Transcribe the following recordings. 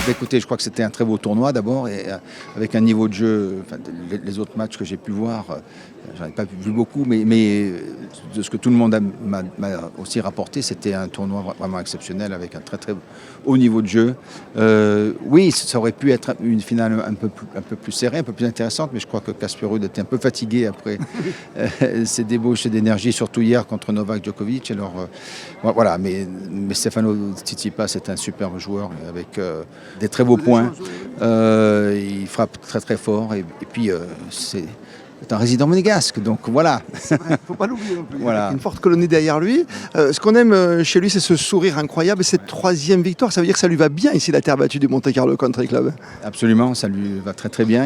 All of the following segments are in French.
Écoutez, je crois que c'était un très beau tournoi d'abord, et avec un niveau de jeu, les autres matchs que j'ai pu voir, j'en ai pas vu beaucoup, mais de ce que tout le monde m'a aussi rapporté, c'était un tournoi vraiment exceptionnel avec un très très haut niveau de jeu. Oui, ça aurait pu être une finale un peu plus serrée, un peu plus intéressante, mais je crois que Casper Ruud était un peu fatigué après ses débauches d'énergie, surtout hier contre Novak Djokovic. Alors voilà, mais Stefano Tsitsipas c'est un superbe joueur avec des très beaux points. Il frappe très très fort et puis c'est un résident monégasque, donc voilà. Il ne faut pas l'oublier non plus. Voilà. Avec une forte colonie derrière lui. Ce qu'on aime chez lui, c'est ce sourire incroyable et cette troisième victoire. Ça veut dire que ça lui va bien ici, la terre battue du Monte Carlo Country Club. Absolument, ça lui va très très bien.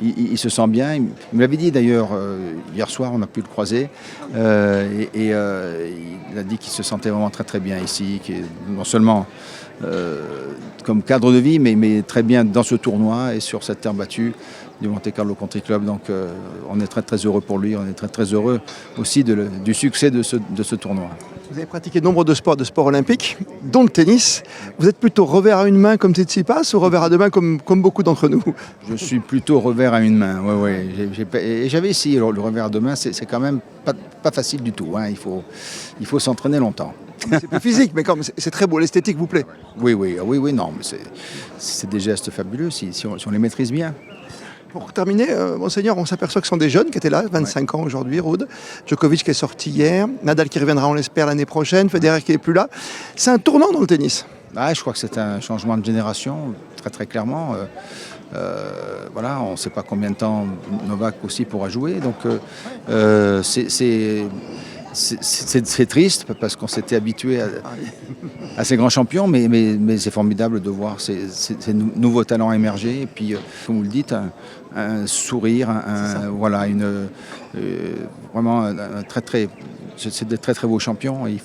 Il se sent bien. Il me l'avait dit d'ailleurs hier soir, on a pu le croiser. Il a dit qu'il se sentait vraiment très très bien ici, non seulement comme cadre de vie, mais très bien dans ce tournoi et sur cette terre battue du Monte Carlo Country Club. Donc on est très très heureux pour lui, on est très très heureux aussi du succès de ce tournoi. Vous avez pratiqué nombre de sports olympiques, dont le tennis. Vous êtes plutôt revers à une main comme Tsitsipas ou revers à deux mains comme beaucoup d'entre nous? Je suis plutôt revers à une main, ouais. Et j'avais essayé le revers à deux mains, c'est quand même pas facile du tout, hein. Il faut s'entraîner longtemps. C'est plus physique, mais c'est très beau, l'esthétique vous plaît? Oui, non, mais c'est des gestes fabuleux si on les maîtrise bien. Pour terminer, Monseigneur, on s'aperçoit que ce sont des jeunes qui étaient là, 25 ans aujourd'hui, Ruud. Djokovic qui est sorti hier, Nadal qui reviendra, on l'espère, l'année prochaine, Federer qui n'est plus là. C'est un tournant dans le tennis. Je crois que c'est un changement de génération, très très clairement. Voilà, on ne sait pas combien de temps Novak aussi pourra jouer, donc c'est triste parce qu'on s'était habitué à ces grands champions, mais c'est formidable de voir ces nouveaux talents émerger. Et puis, comme vous le dites, un sourire, voilà, vraiment c'est des très très beaux champions. Et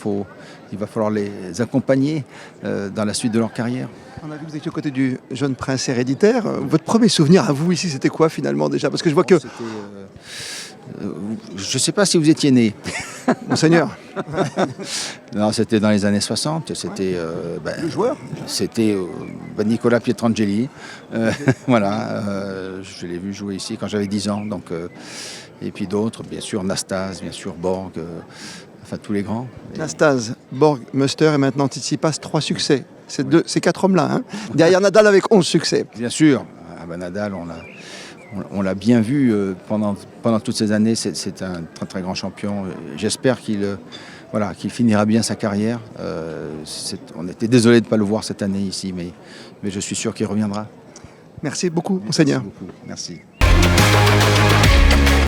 il va falloir les accompagner dans la suite de leur carrière. On a vu que vous étiez aux côtés du jeune prince héréditaire. Votre premier souvenir à vous ici, c'était quoi finalement déjà? Parce que je vois que... je ne sais pas si vous étiez né. Monseigneur. Non, c'était dans les années 60. C'était Le joueur. C'était Nicolas Pietrangeli. Voilà, je l'ai vu jouer ici quand j'avais 10 ans. Donc, et puis d'autres, bien sûr, Nastase, bien sûr, Borg, enfin tous les grands. Nastase, Borg, Muster et maintenant Tsitsipas, 3 succès. Ces 4 hommes-là. Hein. Derrière Nadal avec 11 succès. Bien sûr. Nadal, on l'a bien vu pendant toutes ces années. C'est un très très grand champion. J'espère qu'il finira bien sa carrière. On était désolé de ne pas le voir cette année ici, mais je suis sûr qu'il reviendra. Merci beaucoup, Monseigneur. Merci beaucoup. Merci.